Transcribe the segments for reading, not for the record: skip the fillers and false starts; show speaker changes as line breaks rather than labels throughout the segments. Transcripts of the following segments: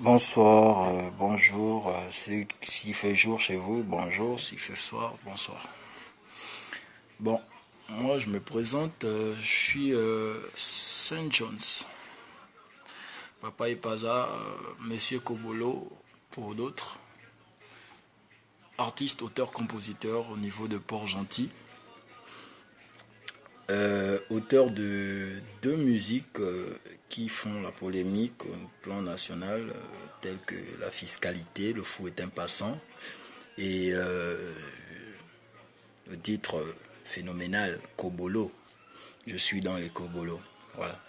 Bonsoir, bonjour, s'il fait jour chez vous, bonjour, s'il fait soir, bonsoir. Bon, moi je me présente, je suis Saint John's, Papa Ipaza, Monsieur Kobolo pour d'autres, artiste, auteur, compositeur au niveau de Port-Gentil, auteur de deux musiques qui font la polémique au plan national, telles que la fiscalité, le fou est un passant, et le titre phénoménal, Kobolo. Je suis dans les Kobolo. Voilà.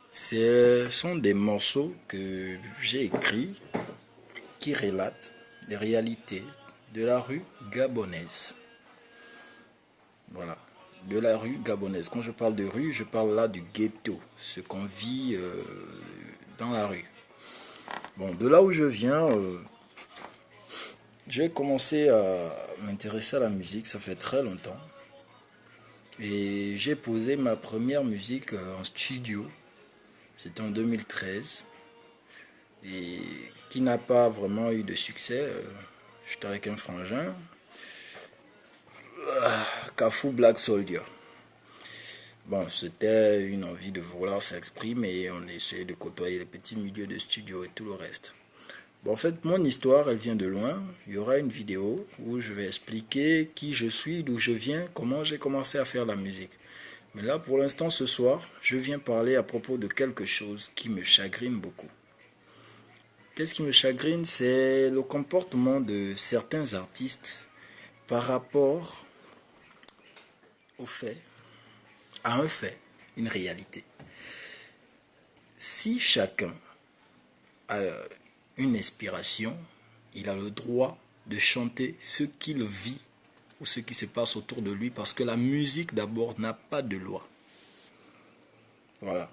Ce sont des morceaux que j'ai écrits qui relatent les réalités de la rue gabonaise. Voilà. De la rue gabonaise. Quand je parle de rue, je parle là du ghetto. Ce qu'on vit dans la rue. Bon, de là où je viens, j'ai commencé à m'intéresser à la musique, ça fait très longtemps. Et j'ai posé ma première musique en studio. C'était en 2013. Et qui n'a pas vraiment eu de succès. J'étais avec un frangin. Kafou Black Soldier. Bon, c'était une envie de vouloir s'exprimer et on essayait de côtoyer les petits milieux de studio et tout le reste. Bon, en fait, mon histoire, elle vient de loin. Il y aura une vidéo où je vais expliquer qui je suis, d'où je viens, comment j'ai commencé à faire la musique. Mais là, pour l'instant, ce soir, je viens parler à propos de quelque chose qui me chagrine beaucoup. Qu'est-ce qui me chagrine? C'est le comportement de certains artistes par rapport au fait, à un fait, une réalité. Si chacun a une inspiration, il a le droit de chanter ce qu'il vit ou ce qui se passe autour de lui parce que la musique d'abord n'a pas de loi. Voilà.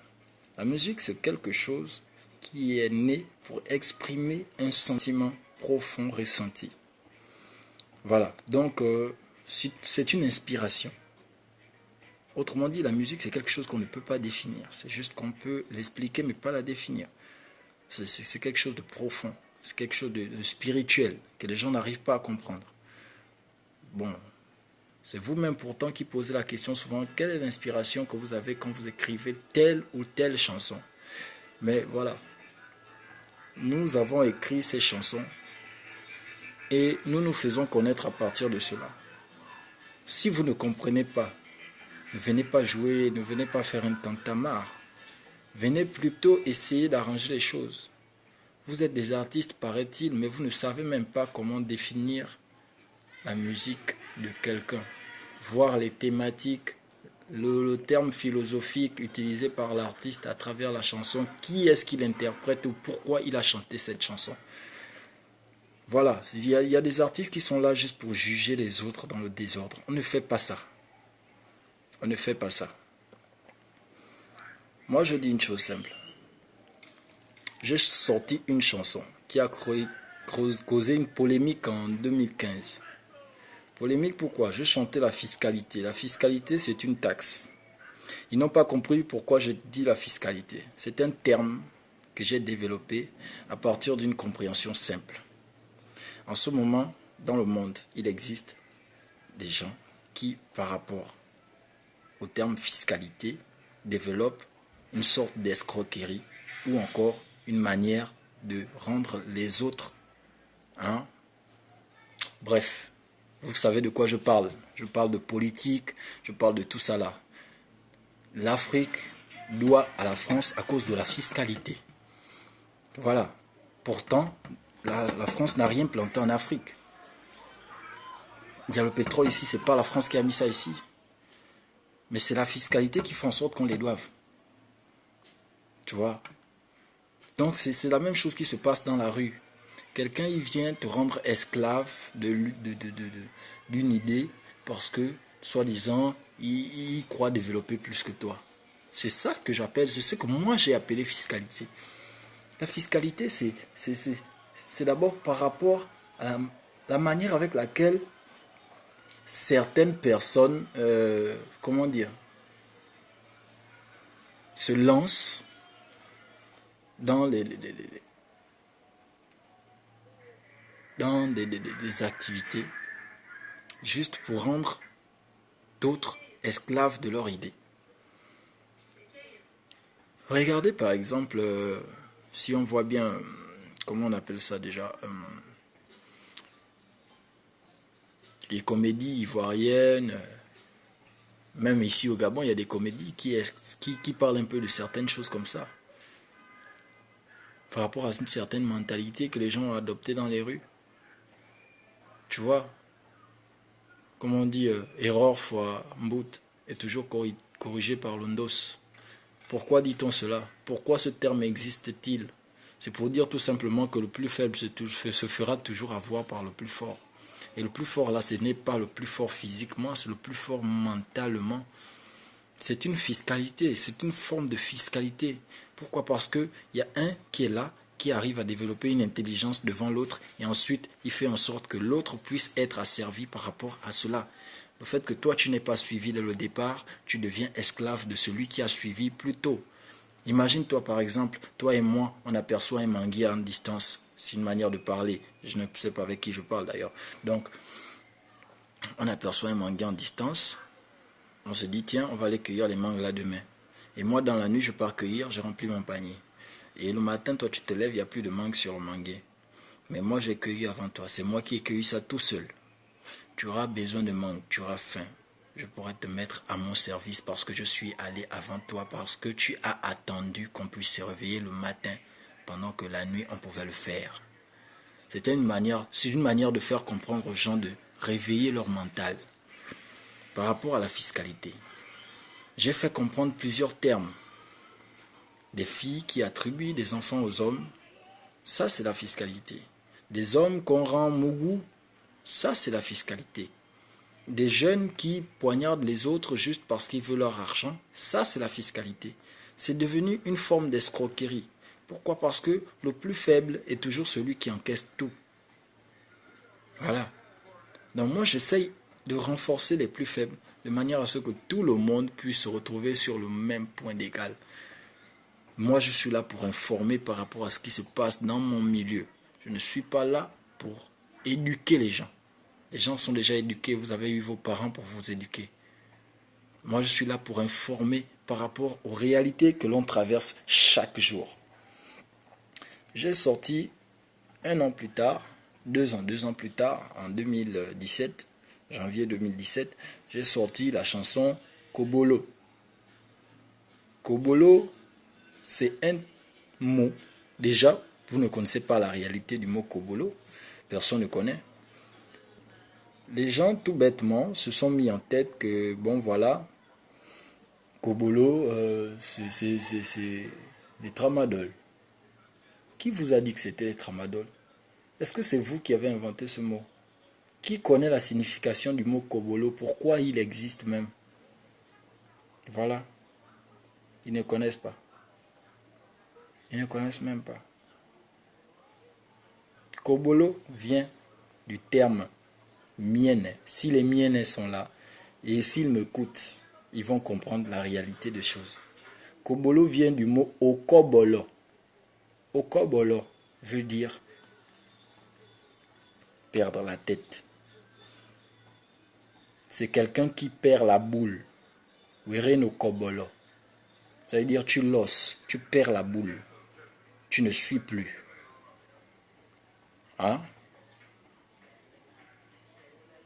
La musique, c'est quelque chose qui est né pour exprimer un sentiment profond ressenti. Voilà. Donc, c'est une inspiration. Autrement dit, la musique, c'est quelque chose qu'on ne peut pas définir. C'est juste qu'on peut l'expliquer, mais pas la définir. C'est quelque chose de profond. C'est quelque chose de spirituel que les gens n'arrivent pas à comprendre. Bon, c'est vous-même pourtant qui posez la question souvent, quelle est l'inspiration que vous avez quand vous écrivez telle ou telle chanson? Mais voilà, nous avons écrit ces chansons et nous nous faisons connaître à partir de cela. Si vous ne comprenez pas, ne venez pas jouer, ne venez pas faire un tantamar. Venez plutôt essayer d'arranger les choses. Vous êtes des artistes, paraît-il, mais vous ne savez même pas comment définir la musique de quelqu'un. Voir les thématiques, le terme philosophique utilisé par l'artiste à travers la chanson, qui est-ce qu'il interprète ou pourquoi il a chanté cette chanson. Voilà, il y a des artistes qui sont là juste pour juger les autres dans le désordre. On ne fait pas ça. On ne fait pas ça. Moi, je dis une chose simple. J'ai sorti une chanson qui a causé une polémique en 2015. Polémique pourquoi? Je chantais la fiscalité. La fiscalité, c'est une taxe. Ils n'ont pas compris pourquoi je dis la fiscalité. C'est un terme que j'ai développé à partir d'une compréhension simple. En ce moment, dans le monde, il existe des gens qui, par rapport au terme fiscalité, développent une sorte d'escroquerie ou encore une manière de rendre les autres, hein. Bref, vous savez de quoi je parle. Je parle de politique, je parle de tout ça là. L'Afrique doit à la France à cause de la fiscalité. Voilà. Pourtant, la France n'a rien planté en Afrique. Il y a le pétrole ici, c'est pas la France qui a mis ça ici. Mais c'est la fiscalité qui fait en sorte qu'on les doive. Tu vois? Donc c'est la même chose qui se passe dans la rue. Quelqu'un il vient te rendre esclave d'une idée parce que, soi-disant, il croit développer plus que toi. C'est ça que j'appelle, c'est ce que moi j'ai appelé fiscalité. La fiscalité, c'est d'abord par rapport à la manière avec laquelle certaines personnes, comment dire, se lancent dans dans des activités juste pour rendre d'autres esclaves de leur idée. Regardez par exemple, si on voit bien, comment on appelle ça déjà, les comédies ivoiriennes, même ici au Gabon, il y a des comédies qui parlent un peu de certaines choses comme ça, par rapport à une certaine mentalité que les gens ont adoptée dans les rues. Tu vois, comme on dit, erreur fois mbout est toujours corrigé par l'ondos. Pourquoi dit-on cela? Pourquoi ce terme existe-t-il? C'est pour dire tout simplement que le plus faible se fera toujours avoir par le plus fort. Et le plus fort là, ce n'est pas le plus fort physiquement, c'est le plus fort mentalement. C'est une fiscalité, c'est une forme de fiscalité. Pourquoi? Parce qu'il y a un qui est là, qui arrive à développer une intelligence devant l'autre, et ensuite il fait en sorte que l'autre puisse être asservi par rapport à cela. Le fait que toi tu n'aies pas suivi dès le départ, tu deviens esclave de celui qui a suivi plus tôt. Imagine-toi par exemple, toi et moi, on aperçoit un manguier à une distance. C'est une manière de parler. Je ne sais pas avec qui je parle d'ailleurs. Donc, on aperçoit un manguier en distance. On se dit, tiens, on va aller cueillir les mangues là demain. Et moi, dans la nuit, je pars cueillir, j'ai rempli mon panier. Et le matin, toi, tu te lèves, il n'y a plus de mangue sur le manguier. Mais moi, j'ai cueilli avant toi. C'est moi qui ai cueilli ça tout seul. Tu auras besoin de mangue, tu auras faim. Je pourrais te mettre à mon service parce que je suis allé avant toi, parce que tu as attendu qu'on puisse se réveiller le matin pendant que la nuit on pouvait le faire. C'est une manière de faire comprendre aux gens de réveiller leur mental. Par rapport à la fiscalité, j'ai fait comprendre plusieurs termes. Des filles qui attribuent des enfants aux hommes, ça c'est la fiscalité. Des hommes qu'on rend mougou, ça c'est la fiscalité. Des jeunes qui poignardent les autres juste parce qu'ils veulent leur argent, ça c'est la fiscalité. C'est devenu une forme d'escroquerie. Pourquoi? Parce que le plus faible est toujours celui qui encaisse tout. Voilà. Donc moi j'essaye de renforcer les plus faibles de manière à ce que tout le monde puisse se retrouver sur le même point d'égal. Moi je suis là pour informer par rapport à ce qui se passe dans mon milieu. Je ne suis pas là pour éduquer les gens. Les gens sont déjà éduqués, vous avez eu vos parents pour vous éduquer. Moi, je suis là pour informer par rapport aux réalités que l'on traverse chaque jour. J'ai sorti un an plus tard, 2 ans plus tard, en 2017, janvier 2017, j'ai sorti la chanson Kobolo. Kobolo, c'est un mot. Déjà, vous ne connaissez pas la réalité du mot Kobolo. Personne ne connaît. Les gens, tout bêtement, se sont mis en tête que, bon, voilà, Kobolo, c'est les tramadol. Qui vous a dit que c'était les tramadol? Est-ce que c'est vous qui avez inventé ce mot? Qui connaît la signification du mot Kobolo? Pourquoi il existe même? Voilà. Ils ne connaissent pas. Ils ne connaissent même pas. Kobolo vient du terme mienne. Si les miennes sont là, et s'ils m'écoutent, ils vont comprendre la réalité des choses. Kobolo vient du mot okobolo. Okobolo veut dire perdre la tête. C'est quelqu'un qui perd la boule. Wereno kobolo. Ça veut dire tu losses, tu perds la boule. Tu ne suis plus. Hein?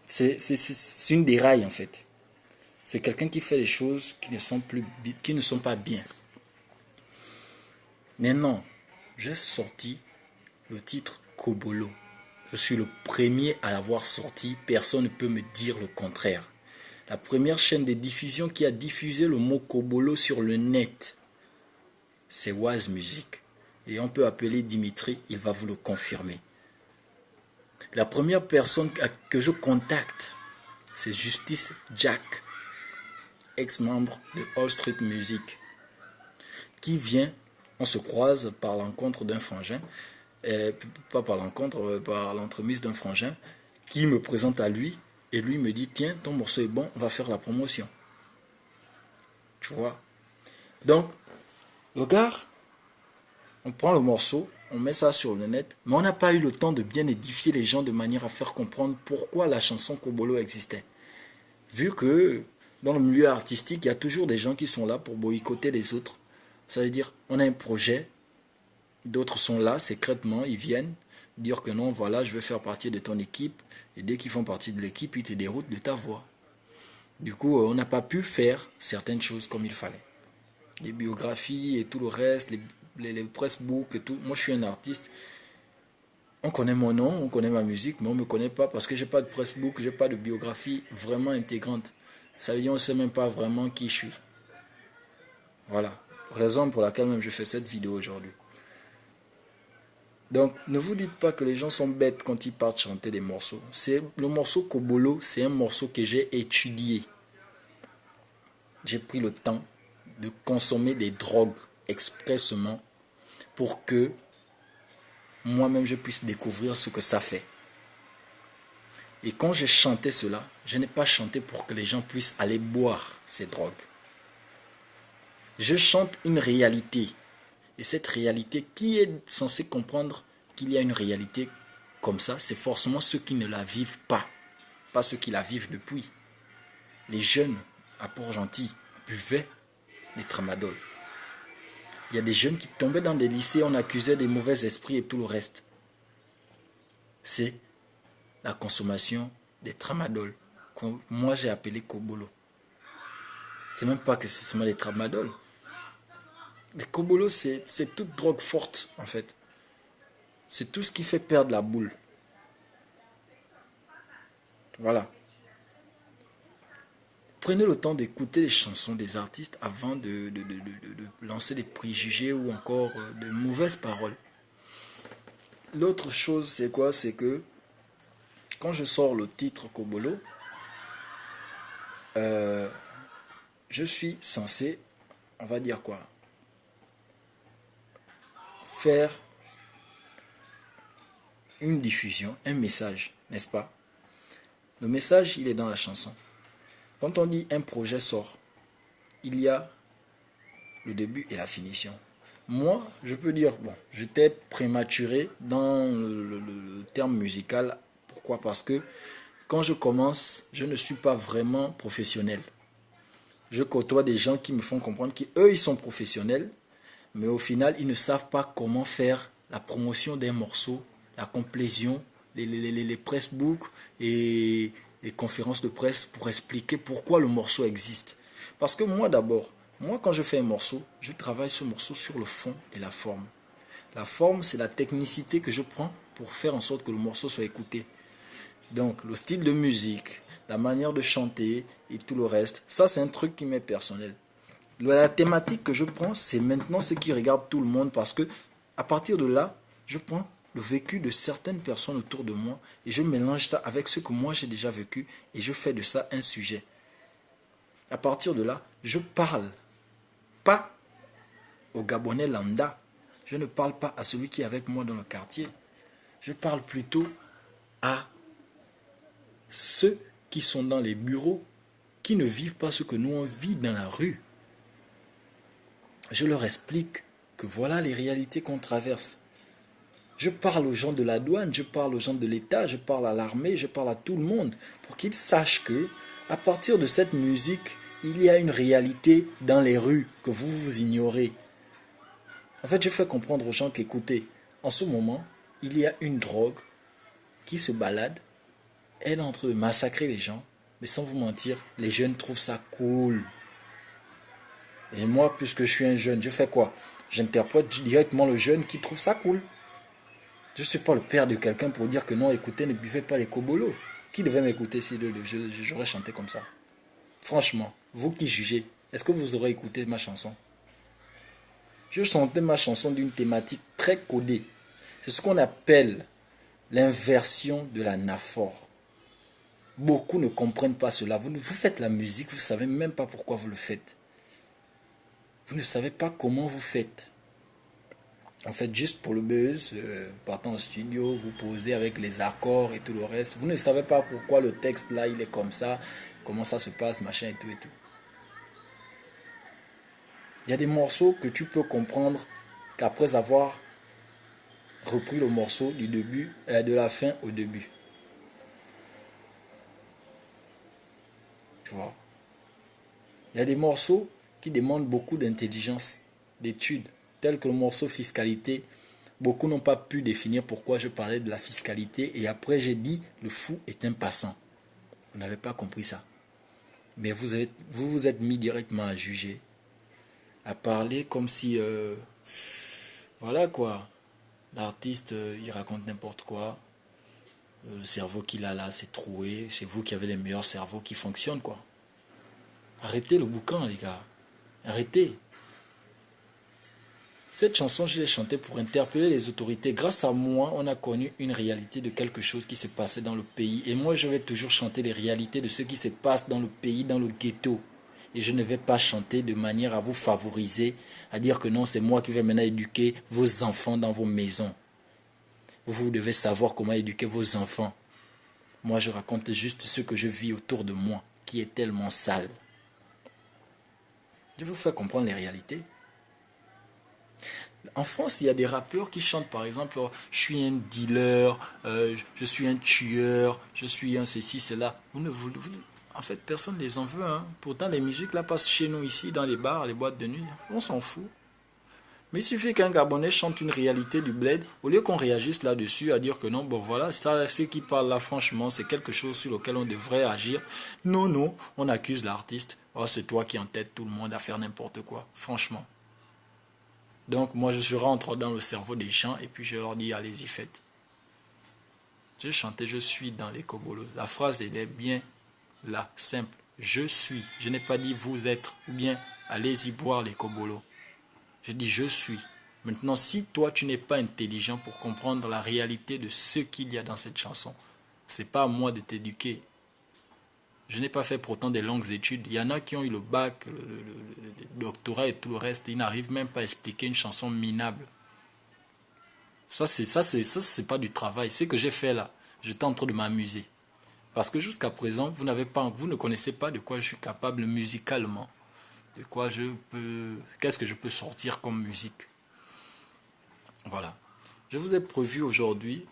C'est une déraille en fait. C'est quelqu'un qui fait des choses qui ne sont pas bien. Maintenant, j'ai sorti le titre Kobolo. Je suis le premier à l'avoir sorti. Personne ne peut me dire le contraire. La première chaîne de diffusion qui a diffusé le mot Kobolo sur le net, c'est Waz Music. Et on peut appeler Dimitri, il va vous le confirmer. La première personne que je contacte, c'est Justice Jack, ex-membre de All Street Music, qui vient, on se croise par l'encontre d'un frangin, pas par l'encontre, par l'entremise d'un frangin, qui me présente à lui, et lui me dit, tiens, ton morceau est bon, on va faire la promotion. Tu vois? Donc, le gars, on prend le morceau, on met ça sur le net, mais on n'a pas eu le temps de bien édifier les gens de manière à faire comprendre pourquoi la chanson Kobolo existait. Vu que dans le milieu artistique, il y a toujours des gens qui sont là pour boycotter les autres. Ça veut dire, on a un projet, d'autres sont là secrètement, ils viennent dire que non, voilà, je veux faire partie de ton équipe, et dès qu'ils font partie de l'équipe, ils te déroutent de ta voix. Du coup, on n'a pas pu faire certaines choses comme il fallait. Les biographies et tout le reste, les pressbooks et tout. Moi, je suis un artiste. On connaît mon nom, on connaît ma musique, mais on ne me connaît pas parce que j'ai pas de pressbook, j'ai pas de biographie vraiment intégrante. Ça veut dire on ne sait même pas vraiment qui je suis. Voilà. Raison pour laquelle même je fais cette vidéo aujourd'hui. Donc, ne vous dites pas que les gens sont bêtes quand ils partent chanter des morceaux. C'est le morceau Kobolo, c'est un morceau que j'ai étudié. J'ai pris le temps de consommer des drogues expressément pour que moi-même je puisse découvrir ce que ça fait. Et quand j'ai chanté cela, je n'ai pas chanté pour que les gens puissent aller boire ces drogues. Je chante une réalité. Et cette réalité, qui est censé comprendre qu'il y a une réalité comme ça, c'est forcément ceux qui ne la vivent pas ceux qui la vivent depuis. Les jeunes à Port-Gentil buvaient des tramadol. Il y a des jeunes qui tombaient dans des lycées, on accusait des mauvais esprits et tout le reste. C'est la consommation des tramadol, que moi j'ai appelé Kobolo. C'est même pas que c'est seulement des tramadol. Les Kobolo, c'est toute drogue forte en fait. C'est tout ce qui fait perdre la boule. Voilà. Prenez le temps d'écouter les chansons des artistes avant de lancer des préjugés ou encore de mauvaises paroles. L'autre chose, c'est quoi? C'est que quand je sors le titre Kobolo, je suis censé, on va dire quoi? Faire une diffusion, un message, n'est-ce pas? Le message, il est dans la chanson. Quand on dit un projet sort, il y a le début et la finition. Moi, je peux dire, bon, j'étais prématuré dans le terme musical. Pourquoi? Parce que quand je commence, je ne suis pas vraiment professionnel. Je côtoie des gens qui me font comprendre qu'eux, ils sont professionnels, mais au final, ils ne savent pas comment faire la promotion d'un morceau, la complétion, les pressbooks et les conférences de presse pour expliquer pourquoi le morceau existe. Parce que moi d'abord, moi quand je fais un morceau, je travaille ce morceau sur le fond et la forme. La forme, c'est la technicité que je prends pour faire en sorte que le morceau soit écouté. Donc le style de musique, la manière de chanter et tout le reste, ça c'est un truc qui m'est personnel. La thématique que je prends, c'est maintenant ce qui regarde tout le monde parce que à partir de là, je prends le vécu de certaines personnes autour de moi et je mélange ça avec ce que moi j'ai déjà vécu et je fais de ça un sujet. À partir de là, je parle pas au Gabonais lambda, je ne parle pas à celui qui est avec moi dans le quartier, je parle plutôt à ceux qui sont dans les bureaux, qui ne vivent pas ce que nous on vit dans la rue. Je leur explique que voilà les réalités qu'on traverse. Je parle aux gens de la douane, je parle aux gens de l'État, je parle à l'armée, je parle à tout le monde pour qu'ils sachent que, à partir de cette musique, il y a une réalité dans les rues que vous ignorez. En fait, je fais comprendre aux gens qu'écoutez, en ce moment, il y a une drogue qui se balade, elle est en train de massacrer les gens, mais sans vous mentir, les jeunes trouvent ça cool. Et moi, puisque je suis un jeune, je fais quoi? J'interprète directement le jeune qui trouve ça cool. Je ne suis pas le père de quelqu'un pour dire que non, écoutez, ne buvez pas les kobolos. Qui devait m'écouter si j'aurais chanté comme ça? Franchement, vous qui jugez, est-ce que vous aurez écouté ma chanson? Je chantais ma chanson d'une thématique très codée. C'est ce qu'on appelle l'inversion de l'anaphore. Beaucoup ne comprennent pas cela. Vous faites la musique, vous ne savez même pas pourquoi vous le faites. Vous ne savez pas comment vous faites. En fait, juste pour le buzz, partant au studio, vous posez avec les accords et tout le reste. Vous ne savez pas pourquoi le texte là, il est comme ça, comment ça se passe, machin et tout et tout. Il y a des morceaux que tu peux comprendre qu'après avoir repris le morceau du début, de la fin au début. Tu vois. Il y a des morceaux qui demandent beaucoup d'intelligence, d'études, tels que le morceau fiscalité. Beaucoup n'ont pas pu définir pourquoi je parlais de la fiscalité et après j'ai dit le fou est un passant. Vous n'avez pas compris ça. Mais vous êtes mis directement à juger, à parler comme si, voilà quoi, l'artiste il raconte n'importe quoi. Le cerveau qu'il a là c'est troué, c'est vous qui avez les meilleurs cerveaux qui fonctionnent quoi. Arrêtez le boucan les gars, arrêtez. Cette chanson, je l'ai chantée pour interpeller les autorités. Grâce à moi, on a connu une réalité de quelque chose qui se passait dans le pays. Et moi, je vais toujours chanter les réalités de ce qui se passe dans le pays, dans le ghetto. Et je ne vais pas chanter de manière à vous favoriser, à dire que non, c'est moi qui vais maintenant éduquer vos enfants dans vos maisons. Vous devez savoir comment éduquer vos enfants. Moi, je raconte juste ce que je vis autour de moi, qui est tellement sale. Je vous fais comprendre les réalités. En France, il y a des rappeurs qui chantent par exemple, oh, je suis un dealer, je suis un tueur, je suis un ceci, cela. En fait, personne ne les en veut. Hein. Pourtant, les musiques là passent chez nous ici, dans les bars, les boîtes de nuit. On s'en fout. Mais il suffit qu'un Gabonais chante une réalité du bled, au lieu qu'on réagisse là-dessus, à dire que non, bon voilà, ça, ceux qui parlent là, franchement, c'est quelque chose sur lequel on devrait agir. Non, non, on accuse l'artiste. Oh, c'est toi qui entêtes tout le monde à faire n'importe quoi. Franchement. Donc moi je rentre dans le cerveau des gens et puis je leur dis allez-y faites. J'ai chanté je suis dans les Kobolos. La phrase elle est bien là, simple. Je suis. Je n'ai pas dit vous êtes ou bien allez-y boire les Kobolos. Je dis je suis. Maintenant si toi tu n'es pas intelligent pour comprendre la réalité de ce qu'il y a dans cette chanson, c'est pas à moi de t'éduquer. Je n'ai pas fait pourtant des longues études. Il y en a qui ont eu le bac, le doctorat et tout le reste. Ils n'arrivent même pas à expliquer une chanson minable. C'est pas du travail. Ce que j'ai fait là, j'étais en train de m'amuser. Parce que jusqu'à présent, vous ne connaissez pas de quoi je suis capable musicalement. De quoi qu'est-ce que je peux sortir comme musique. Voilà. Je vous ai prévu aujourd'hui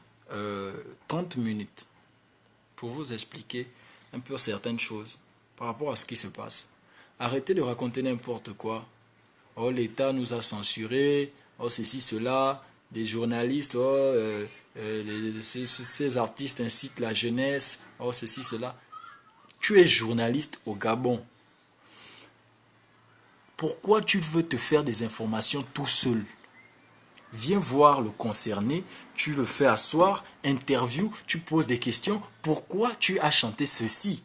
30 minutes pour vous expliquer un peu certaines choses par rapport à ce qui se passe. Arrêtez de raconter n'importe quoi. Oh, l'État nous a censurés. Oh, ceci, cela. Des journalistes. Oh, ces artistes incitent la jeunesse. Oh, ceci, cela. Tu es journaliste au Gabon. Pourquoi tu veux te faire des informations tout seul? Viens voir le concerné, tu le fais asseoir, interview, tu poses des questions. Pourquoi tu as chanté ceci?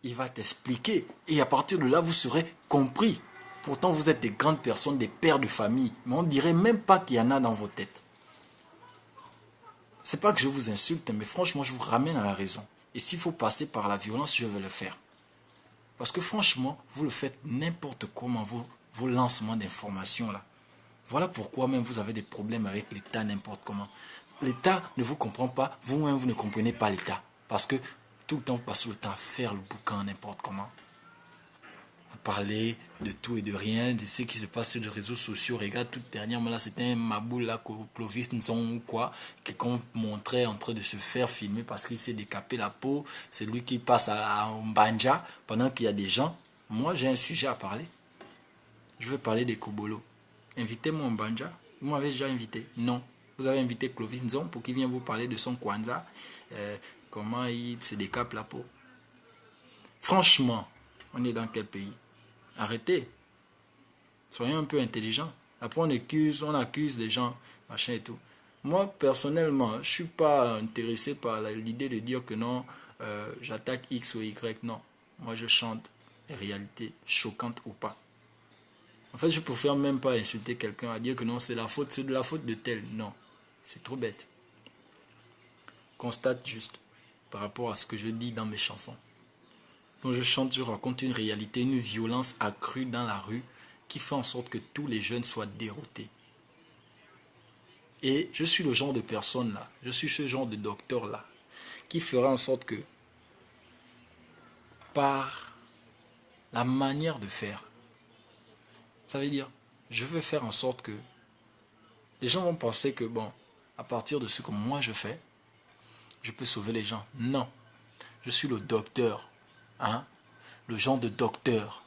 Il va t'expliquer et à partir de là, vous serez compris. Pourtant, vous êtes des grandes personnes, des pères de famille, mais on ne dirait même pas qu'il y en a dans vos têtes. C'est pas que je vous insulte, mais franchement, je vous ramène à la raison. Et s'il faut passer par la violence, je vais le faire. Parce que franchement, vous le faites n'importe comment, vos lancements d'informations là. Voilà pourquoi même vous avez des problèmes avec l'État n'importe comment. L'État ne vous comprend pas, vous-même vous ne comprenez pas l'État. Parce que tout le temps vous passez le temps à faire le boucan n'importe comment. À parler de tout et de rien, de ce qui se passe sur les réseaux sociaux. Regarde, tout dernièrement là, c'était un maboule là, Clovis Nzon ou quoi, qu'on montrait en train de se faire filmer parce qu'il s'est décapé la peau. C'est lui qui passe à Mbanja pendant qu'il y a des gens. Moi, j'ai un sujet à parler. Je vais parler des Kobolos. Invitez-moi en Banja. Vous m'avez déjà invité? Non. Vous avez invité Clovis Nzon pour qu'il vienne vous parler de son Kwanzaa, comment il se décape la peau. Franchement, on est dans quel pays? Arrêtez. Soyons un peu intelligents. Après, on accuse les gens, machin et tout. Moi, personnellement, je ne suis pas intéressé par l'idée de dire que non, j'attaque X ou Y. Non. Moi, je chante les réalités, choquantes ou pas. En fait, je préfère même pas insulter quelqu'un à dire que non, c'est de la faute de tel. Non, c'est trop bête. Constate juste par rapport à ce que je dis dans mes chansons. Quand je chante, je raconte une réalité, une violence accrue dans la rue qui fait en sorte que tous les jeunes soient déroutés. Et je suis le genre de personne là, je suis ce genre de docteur là, qui fera en sorte que par la manière de faire, ça veut dire, je veux faire en sorte que les gens vont penser que bon, à partir de ce que moi je fais, je peux sauver les gens. Non. Je suis le docteur. Hein? Le genre de docteur.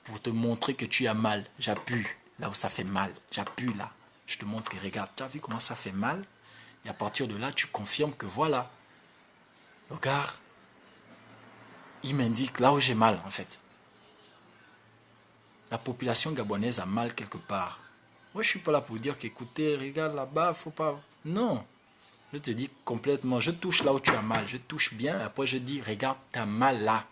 Pour te montrer que tu as mal. J'appuie là où ça fait mal. J'appuie là. Je te montre que regarde, tu as vu comment ça fait mal? Et à partir de là, tu confirmes que voilà. Le gars, il m'indique là où j'ai mal en fait. La population gabonaise a mal quelque part. Moi, je ne suis pas là pour dire qu'écoutez, regarde là-bas, faut pas... Non. Je te dis complètement, je touche là où tu as mal. Je touche bien, après je dis, regarde, tu as mal là.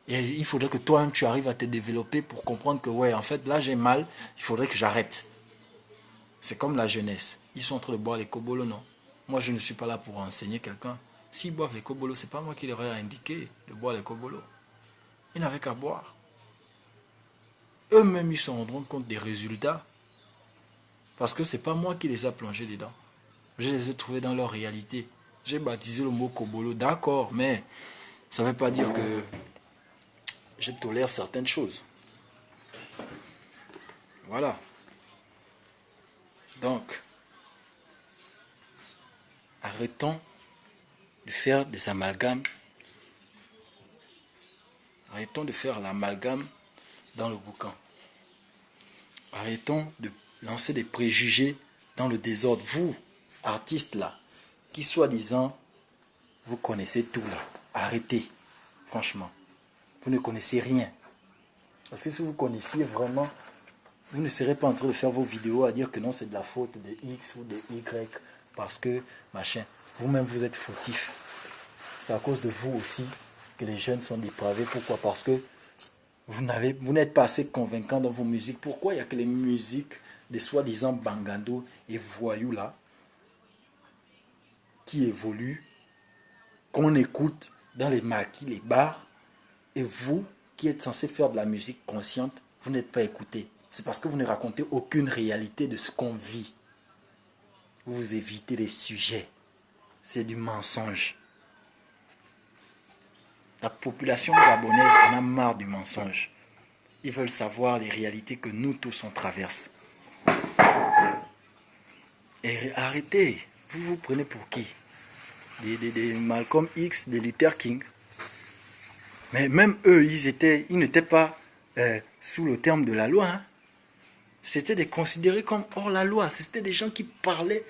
Et il faudrait que toi-même, tu arrives à te développer pour comprendre que, ouais, en fait, là, j'ai mal, il faudrait que j'arrête. C'est comme la jeunesse. Ils sont en train de boire les kobolos, non? Moi, je ne suis pas là pour enseigner quelqu'un. S'ils boivent les kobolos, ce n'est pas moi qui leur ai indiqué de boire les kobolos. Ils n'avaient qu'à boire. Eux-mêmes, ils se rendront compte des résultats. Parce que ce n'est pas moi qui les ai plongés dedans. Je les ai trouvés dans leur réalité. J'ai baptisé le mot kobolo, d'accord, mais ça ne veut pas dire que je tolère certaines choses. Voilà. Donc, arrêtons de faire des amalgames. Arrêtons de faire l'amalgame dans le boucan. Arrêtons de lancer des préjugés dans le désordre. Vous, artistes là, qui soi-disant, vous connaissez tout là. Arrêtez, franchement. Vous ne connaissez rien. Parce que si vous connaissiez vraiment, vous ne serez pas en train de faire vos vidéos à dire que non, c'est de la faute de X ou de Y. Parce que, machin, vous-même vous êtes fautif. C'est à cause de vous aussi que les jeunes sont dépravés. Pourquoi? Parce que vous n'êtes pas assez convaincant dans vos musiques. Pourquoi il n'y a que les musiques des soi-disant bangando et voyous là qui évoluent, qu'on écoute dans les maquis, les bars, et vous qui êtes censé faire de la musique consciente, vous n'êtes pas écouté. C'est parce que vous ne racontez aucune réalité de ce qu'on vit. Vous évitez les sujets. C'est du mensonge. La population gabonaise en a marre du mensonge. Ils veulent savoir les réalités que nous tous on traverse. Et arrêtez. Vous vous prenez pour qui? Des Malcolm X, des Luther King. Mais même eux, ils n'étaient pas sous le terme de la loi. Hein. C'était des considérés comme hors la loi. C'était des gens qui parlaient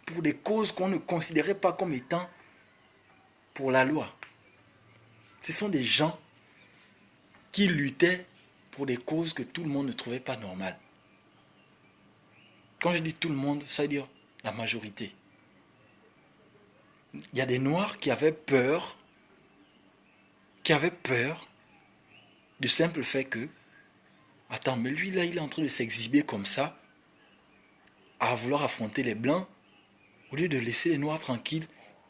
pour des causes qu'on ne considérait pas comme étant pour la loi. Ce sont des gens qui luttaient pour des causes que tout le monde ne trouvait pas normales. Quand je dis tout le monde, ça veut dire la majorité. Il y a des Noirs qui avaient peur du simple fait que, attends, mais lui là, il est en train de s'exhiber comme ça, à vouloir affronter les Blancs, au lieu de laisser les Noirs tranquilles.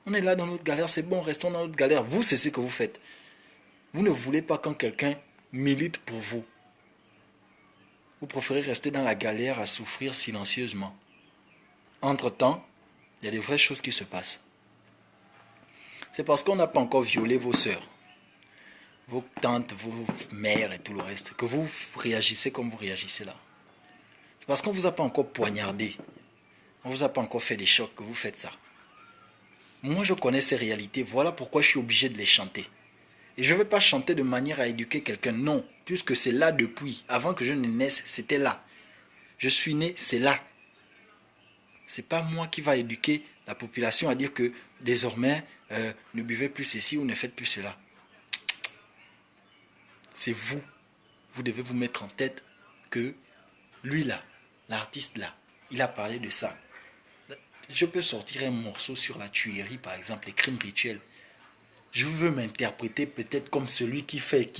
On est là dans notre galère, c'est bon, restons dans notre galère. Vous, c'est ce que vous faites. Vous ne voulez pas quand quelqu'un milite pour vous. Vous préférez rester dans la galère à souffrir silencieusement. Entre-temps, il y a des vraies choses qui se passent. C'est parce qu'on n'a pas encore violé vos sœurs, vos tantes, vos mères et tout le reste, que vous réagissez comme vous réagissez là. C'est parce qu'on ne vous a pas encore poignardé. On ne vous a pas encore fait des chocs que vous faites ça. Moi, je connais ces réalités. Voilà pourquoi je suis obligé de les chanter. Et je ne vais pas chanter de manière à éduquer quelqu'un. Non, puisque c'est là depuis. Avant que je ne naisse, c'était là. Je suis né, c'est là. Ce n'est pas moi qui va éduquer la population à dire que désormais, ne buvez plus ceci ou ne faites plus cela. C'est vous. Vous devez vous mettre en tête que lui là, l'artiste là, il a parlé de ça. Je peux sortir un morceau sur la tuerie, par exemple, les crimes rituels. Je veux m'interpréter peut-être comme celui qui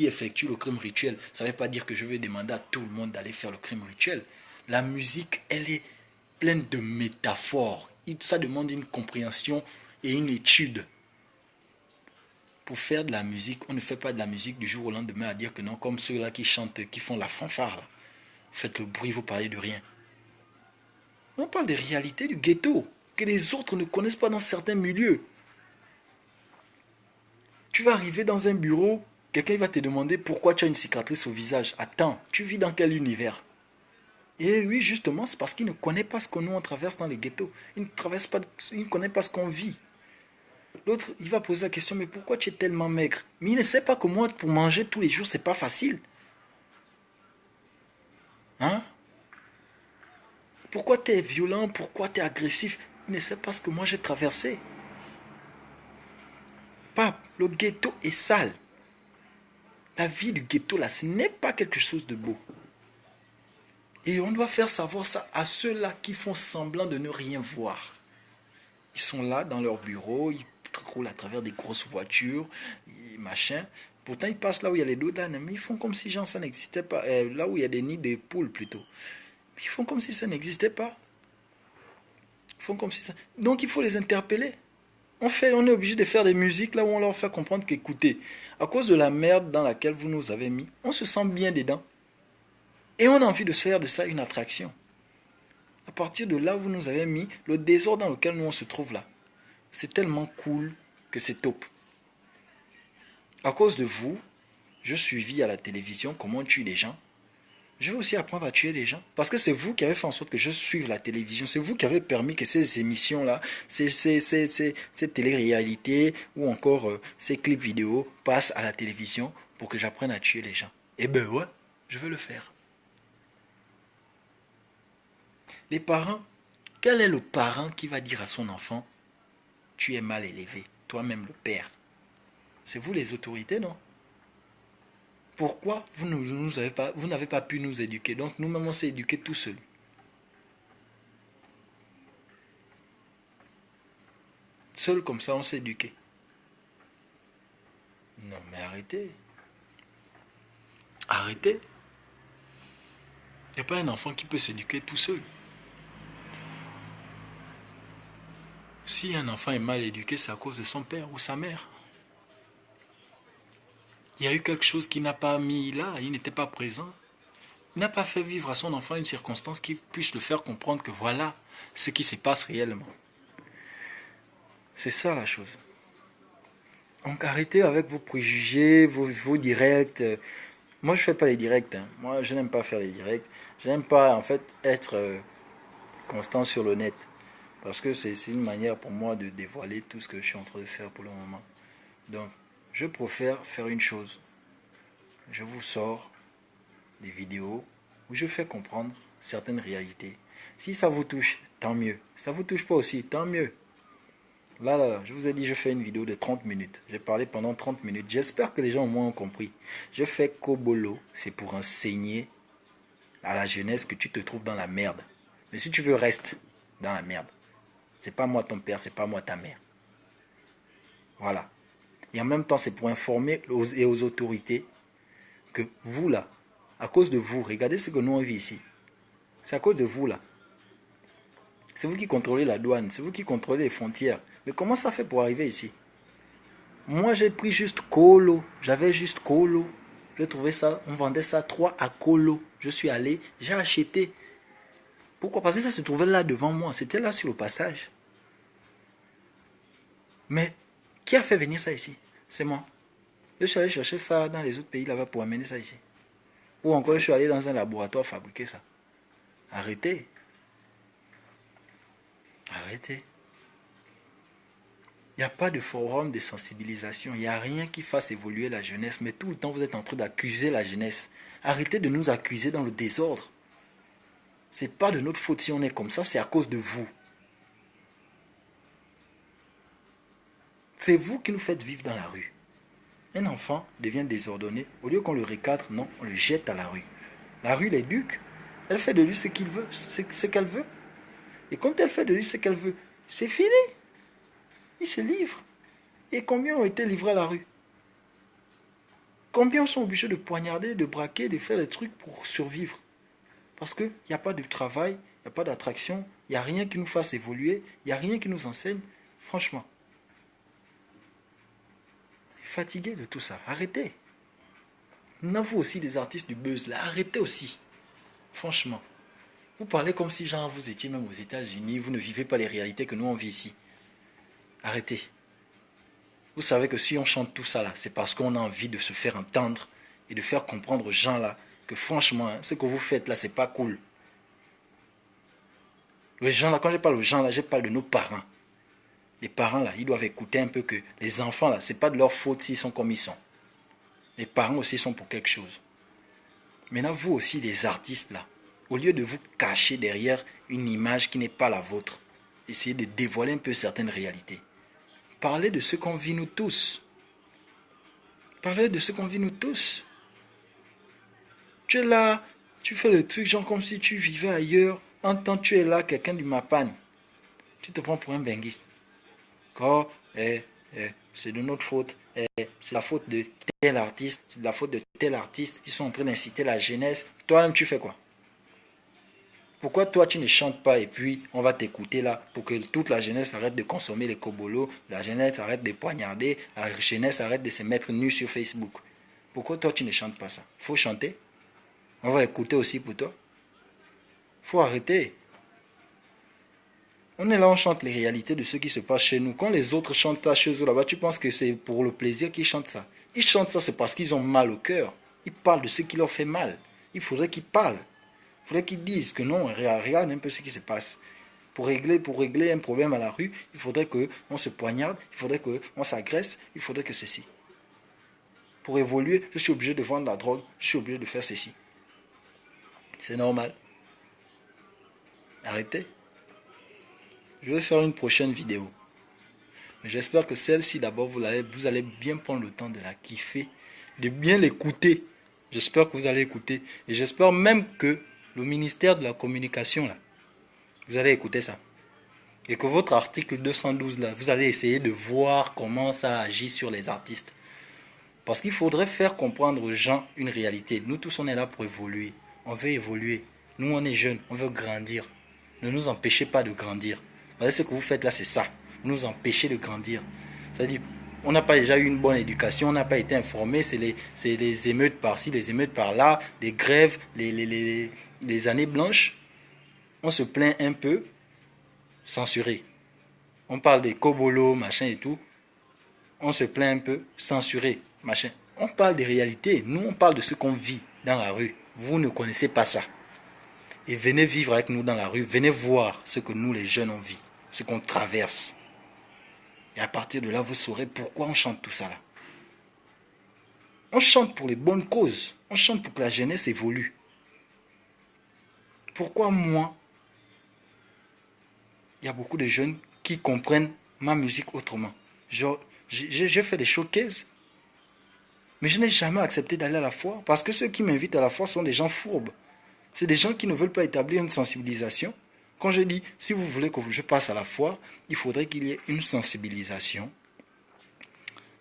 effectue le crime rituel. Ça ne veut pas dire que je vais demander à tout le monde d'aller faire le crime rituel. La musique, elle est pleine de métaphores. Ça demande une compréhension et une étude. Pour faire de la musique, on ne fait pas de la musique du jour au lendemain à dire que non, comme ceux-là qui chantent, qui font la fanfare. Là. Faites le bruit, vous parlez de rien. On parle des réalités du ghetto, que les autres ne connaissent pas dans certains milieux. Tu vas arriver dans un bureau, quelqu'un va te demander pourquoi tu as une cicatrice au visage. Attends, tu vis dans quel univers? Et oui, justement, c'est parce qu'il ne connaît pas ce que nous on traverse dans les ghettos. Il ne connaît pas ce qu'on vit. L'autre, il va poser la question, mais pourquoi tu es tellement maigre? Mais il ne sait pas que moi, pour manger tous les jours, c'est pas facile. Hein? Pourquoi tu es violent? Pourquoi tu es agressif? Il ne sait pas ce que moi j'ai traversé. Pape, le ghetto est sale. La vie du ghetto, là, ce n'est pas quelque chose de beau. Et on doit faire savoir ça à ceux-là qui font semblant de ne rien voir. Ils sont là dans leur bureau, ils roulent à travers des grosses voitures, et machin. Pourtant, ils passent là où il y a les doudanes, mais ils font comme si genre, ça n'existait pas. Là où il y a des nids de poules plutôt. Ils font comme si ça n'existait pas. Ils font comme si ça... Donc il faut les interpeller. On est obligé de faire des musiques là où on leur fait comprendre qu'écoutez, à cause de la merde dans laquelle vous nous avez mis, on se sent bien dedans. Et on a envie de se faire de ça une attraction. À partir de là où vous nous avez mis, le désordre dans lequel nous on se trouve là, c'est tellement cool que c'est top. À cause de vous, je suivis à la télévision comment on tue les gens. Je vais aussi apprendre à tuer les gens. Parce que c'est vous qui avez fait en sorte que je suive la télévision. C'est vous qui avez permis que ces émissions-là, ces télé-réalités ou encore ces clips vidéo passent à la télévision pour que j'apprenne à tuer les gens. Eh ben ouais, je vais le faire. Les parents, quel est le parent qui va dire à son enfant, tu es mal élevé, toi-même le père? C'est vous les autorités, non? Pourquoi vous n'avez pas pu nous éduquer? Donc nous-mêmes on s'est éduqués tout seuls. Seul comme ça on s'est éduqué. Non mais arrêtez. Arrêtez. Il n'y a pas un enfant qui peut s'éduquer tout seul. Si un enfant est mal éduqué, c'est à cause de son père ou sa mère. Il y a eu quelque chose qu'il n'a pas mis là, il n'était pas présent. Il n'a pas fait vivre à son enfant une circonstance qui puisse le faire comprendre que voilà ce qui se passe réellement. C'est ça la chose. Donc arrêtez avec vos préjugés, vos directs. Moi je fais pas les directs. Hein. Moi je n'aime pas faire les directs. Je n'aime pas en fait être constant sur le net. Parce que c'est une manière pour moi de dévoiler tout ce que je suis en train de faire pour le moment. Donc je préfère faire une chose. Je vous sors des vidéos où je fais comprendre certaines réalités. Si ça vous touche, tant mieux. Ça vous touche pas aussi, tant mieux. Là, je vous ai dit, je fais une vidéo de 30 minutes. J'ai parlé pendant 30 minutes. J'espère que les gens au moins ont compris. Je fais Kobolo, c'est pour enseigner à la jeunesse que tu te trouves dans la merde. Mais si tu veux, reste dans la merde. C'est pas moi ton père, c'est pas moi ta mère. Voilà. Et en même temps, c'est pour informer aux autorités que vous là, à cause de vous, regardez ce que nous on vit ici. C'est à cause de vous là. C'est vous qui contrôlez la douane, c'est vous qui contrôlez les frontières. Mais comment ça fait pour arriver ici? Moi j'ai pris juste Colo, j'avais juste Colo. J'ai trouvé ça, on vendait ça 3 à Colo. Je suis allé, j'ai acheté. Pourquoi? Parce que ça se trouvait là devant moi, c'était là sur le passage. Mais qui a fait venir ça ici? C'est moi. Je suis allé chercher ça dans les autres pays là-bas pour amener ça ici. Ou encore je suis allé dans un laboratoire fabriquer ça. Arrêtez. Arrêtez. Il n'y a pas de forum de sensibilisation. Il n'y a rien qui fasse évoluer la jeunesse. Mais tout le temps, vous êtes en train d'accuser la jeunesse. Arrêtez de nous accuser dans le désordre. Ce n'est pas de notre faute si on est comme ça, c'est à cause de vous. C'est vous qui nous faites vivre dans la rue. Un enfant devient désordonné. Au lieu qu'on le recadre, non, on le jette à la rue. La rue l'éduque. Elle fait de lui ce qu'il veut, ce qu'elle veut. Et quand elle fait de lui ce qu'elle veut, c'est fini. Il se livre. Et combien ont été livrés à la rue? Combien sont obligés de poignarder, de braquer, de faire des trucs pour survivre? Parce qu'il n'y a pas de travail, il n'y a pas d'attraction, il n'y a rien qui nous fasse évoluer, il n'y a rien qui nous enseigne. Franchement, on est fatigué de tout ça. Arrêtez. Nous avons aussi des artistes du buzz là. Arrêtez aussi. Franchement. Vous parlez comme si genre vous étiez même aux États-Unis, vous ne vivez pas les réalités que nous on vit ici. Arrêtez. Vous savez que si on chante tout ça là, c'est parce qu'on a envie de se faire entendre et de faire comprendre aux gens là que franchement, hein, ce que vous faites là, c'est pas cool. Les gens là, quand je parle aux gens là, je parle de nos parents. Les parents là, ils doivent écouter un peu que les enfants là, c'est pas de leur faute s'ils sont comme ils sont. Les parents aussi sont pour quelque chose. Maintenant, vous aussi, les artistes là, au lieu de vous cacher derrière une image qui n'est pas la vôtre, essayez de dévoiler un peu certaines réalités. Parlez de ce qu'on vit nous tous. Parlez de ce qu'on vit nous tous. Tu es là, tu fais le truc genre comme si tu vivais ailleurs. En temps, tu es là, quelqu'un du Mapan. Tu te prends pour un benguiste. Quand c'est de notre faute, c'est la faute de tel artiste, c'est de la faute de tel artiste, ils sont en train d'inciter la jeunesse. Toi-même, tu fais quoi? Pourquoi toi, tu ne chantes pas et puis on va t'écouter là pour que toute la jeunesse arrête de consommer les cobolos, la jeunesse arrête de poignarder, la jeunesse arrête de se mettre nue sur Facebook? Pourquoi toi, tu ne chantes pas ça? Faut chanter. On va écouter aussi pour toi. Faut arrêter. On est là, on chante les réalités de ce qui se passe chez nous. Quand les autres chantent ça chez eux là-bas, tu penses que c'est pour le plaisir qu'ils chantent ça. Ils chantent ça, c'est parce qu'ils ont mal au cœur. Ils parlent de ce qui leur fait mal. Il faudrait qu'ils parlent. Il faudrait qu'ils disent que non, regarde un peu ce qui se passe. Pour régler un problème à la rue, il faudrait qu'on se poignarde, il faudrait qu'on s'agresse, il faudrait que ceci. Pour évoluer, je suis obligé de vendre la drogue, je suis obligé de faire ceci. C'est normal. Arrêtez. Je vais faire une prochaine vidéo. Mais j'espère que celle-ci, d'abord, vous allez bien prendre le temps de la kiffer, de bien l'écouter. J'espère que vous allez écouter. Et j'espère même que le ministère de la Communication, là, vous allez écouter ça. Et que votre article 212, là, vous allez essayer de voir comment ça agit sur les artistes. Parce qu'il faudrait faire comprendre aux gens une réalité. Nous tous, on est là pour évoluer. On veut évoluer. Nous, on est jeunes, on veut grandir. Ne nous empêchez pas de grandir. Parce que ce que vous faites là, c'est ça. Vous nous empêchez de grandir. C'est-à-dire, on n'a pas déjà eu une bonne éducation, on n'a pas été informé, c'est les émeutes par-ci, les émeutes par-là, les grèves, les années blanches. On se plaint un peu, censuré. On parle des cobolos, machin et tout. On se plaint un peu, censuré, machin. On parle des réalités. Nous, on parle de ce qu'on vit dans la rue. Vous ne connaissez pas ça. Et venez vivre avec nous dans la rue. Venez voir ce que nous, les jeunes, on vit. Ce qu'on traverse. Et à partir de là, vous saurez pourquoi on chante tout ça là. On chante pour les bonnes causes. On chante pour que la jeunesse évolue. Pourquoi moi, il y a beaucoup de jeunes qui comprennent ma musique autrement. J'ai fait des showcases, mais je n'ai jamais accepté d'aller à la foire parce que ceux qui m'invitent à la foire sont des gens fourbes. C'est des gens qui ne veulent pas établir une sensibilisation. Quand je dis, si vous voulez que je passe à la foire, il faudrait qu'il y ait une sensibilisation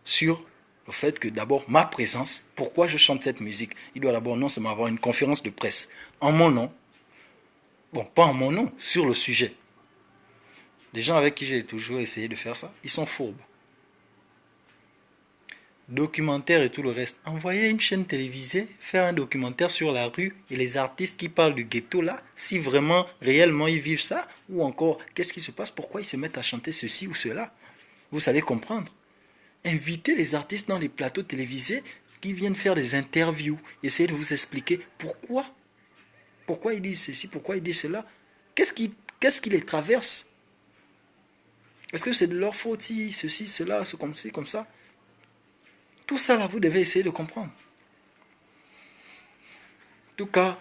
sur le fait que d'abord ma présence, pourquoi je chante cette musique. Il doit d'abord non seulement avoir une conférence de presse en mon nom, bon pas en mon nom, sur le sujet. Des gens avec qui j'ai toujours essayé de faire ça, ils sont fourbes. Documentaire et tout le reste. Envoyer une chaîne télévisée, faire un documentaire sur la rue et les artistes qui parlent du ghetto là, si vraiment, réellement ils vivent ça, ou encore, qu'est-ce qui se passe, pourquoi ils se mettent à chanter ceci ou cela. Vous allez comprendre. Invitez les artistes dans les plateaux télévisés qui viennent faire des interviews, essayez de vous expliquer pourquoi ils disent ceci, pourquoi ils disent cela, qu'est-ce qui les traverse. Est-ce que c'est de leur faute si ceci, cela, c'est comme ci, comme ça. Tout ça là, vous devez essayer de comprendre. En tout cas,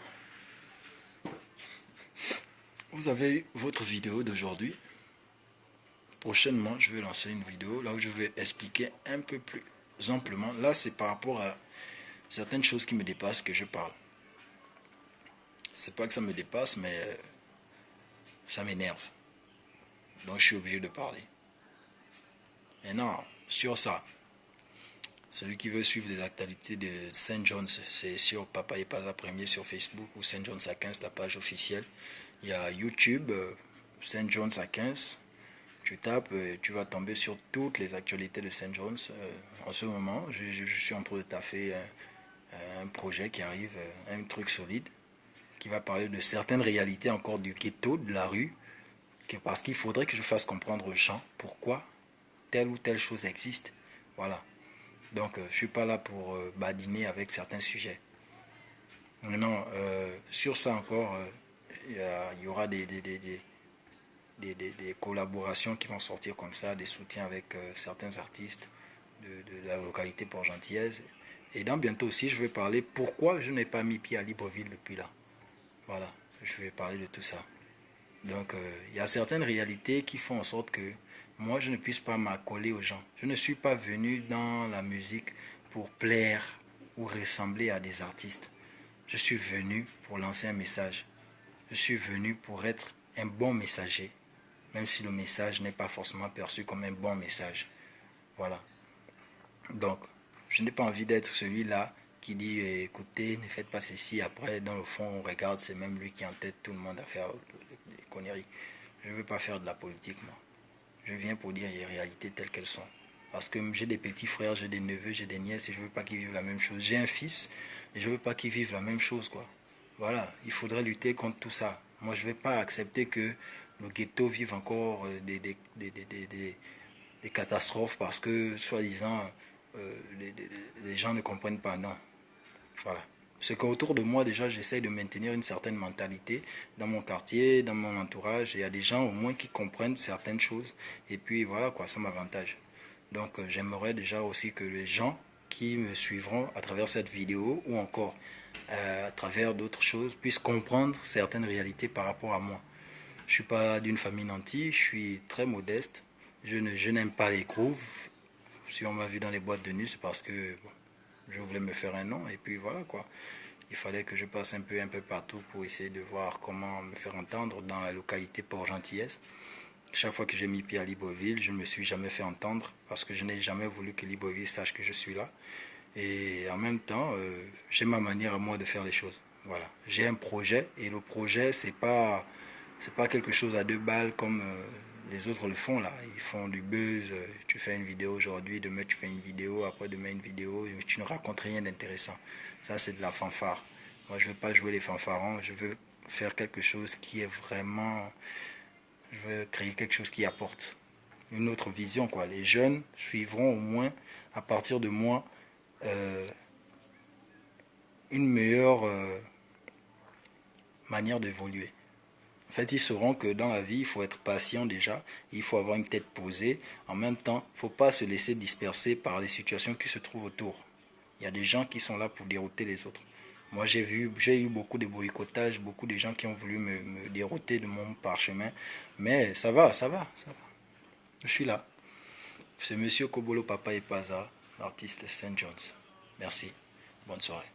vous avez eu votre vidéo d'aujourd'hui. Prochainement, je vais lancer une vidéo là où je vais expliquer un peu plus amplement. Là, c'est par rapport à certaines choses qui me dépassent que je parle. C'est pas que ça me dépasse, mais ça m'énerve. Donc, je suis obligé de parler. Maintenant, sur ça, celui qui veut suivre les actualités de Saint John's, c'est sur Papa et Paza Premier sur Facebook ou Saint John's à 15, la page officielle. Il y a YouTube, Saint John's à 15. Tu tapes, tu vas tomber sur toutes les actualités de Saint John's. En ce moment, je suis en train de taffer un projet qui arrive, un truc solide, qui va parler de certaines réalités encore du ghetto, de la rue, parce qu'il faudrait que je fasse comprendre aux gens pourquoi telle ou telle chose existe. Voilà. Donc, je ne suis pas là pour badiner avec certains sujets. Maintenant, sur ça encore, il y aura des des collaborations qui vont sortir comme ça, des soutiens avec certains artistes de la localité Port-Gentillesse. Et dans bientôt aussi, je vais parler pourquoi je n'ai pas mis pied à Libreville depuis là. Voilà, je vais parler de tout ça. Donc, il y a certaines réalités qui font en sorte que moi, je ne puisse pas m'accoler aux gens. Je ne suis pas venu dans la musique pour plaire ou ressembler à des artistes. Je suis venu pour lancer un message. Je suis venu pour être un bon messager, même si le message n'est pas forcément perçu comme un bon message. Voilà. Donc, je n'ai pas envie d'être celui-là qui dit écoutez, ne faites pas ceci. Après, dans le fond, on regarde, c'est même lui qui entête tout le monde à faire des conneries. Je ne veux pas faire de la politique, moi. Je viens pour dire les réalités telles qu'elles sont. Parce que j'ai des petits frères, j'ai des neveux, j'ai des nièces et je ne veux pas qu'ils vivent la même chose. J'ai un fils et je ne veux pas qu'ils vivent la même chose, quoi. Voilà, il faudrait lutter contre tout ça. Moi, je ne vais pas accepter que le ghetto vive encore des catastrophes parce que, soi-disant, les gens ne comprennent pas. Non. Voilà. C'est qu'autour de moi, déjà, j'essaye de maintenir une certaine mentalité dans mon quartier, dans mon entourage. Et il y a des gens au moins qui comprennent certaines choses. Et puis voilà, quoi, ça m'avantage. Donc, j'aimerais déjà aussi que les gens qui me suivront à travers cette vidéo ou encore à travers d'autres choses puissent comprendre certaines réalités par rapport à moi. Je ne suis pas d'une famille nantie, je suis très modeste. Je n'aime pas les grooves. Si on m'a vu dans les boîtes de nuit, c'est parce que bon, je voulais me faire un nom et puis voilà quoi. Il fallait que je passe un peu partout pour essayer de voir comment me faire entendre dans la localité Port-Gentillesse. Chaque fois que j'ai mis pied à Libreville, je ne me suis jamais fait entendre parce que je n'ai jamais voulu que Libreville sache que je suis là. Et en même temps, j'ai ma manière à moi de faire les choses. Voilà. J'ai un projet et le projet, c'est pas quelque chose à deux balles comme les autres le font là. Ils font du buzz. Tu fais une vidéo aujourd'hui, demain tu fais une vidéo, après demain une vidéo. Tu ne racontes rien d'intéressant. Ça, c'est de la fanfare. Moi, je ne veux pas jouer les fanfarons. Je veux faire quelque chose qui est vraiment. Je veux créer quelque chose qui apporte une autre vision, quoi. Les jeunes suivront au moins à partir de moi une meilleure manière d'évoluer. En fait, ils sauront que dans la vie, il faut être patient déjà, il faut avoir une tête posée. En même temps, il ne faut pas se laisser disperser par les situations qui se trouvent autour. Il y a des gens qui sont là pour dérouter les autres. Moi, j'ai eu beaucoup de boycottages, beaucoup de gens qui ont voulu me dérouter de mon parchemin. Mais ça va, ça va, ça va. Je suis là. C'est Monsieur Kobolo Papa Epaza, l'artiste Saint John's. Merci. Bonne soirée.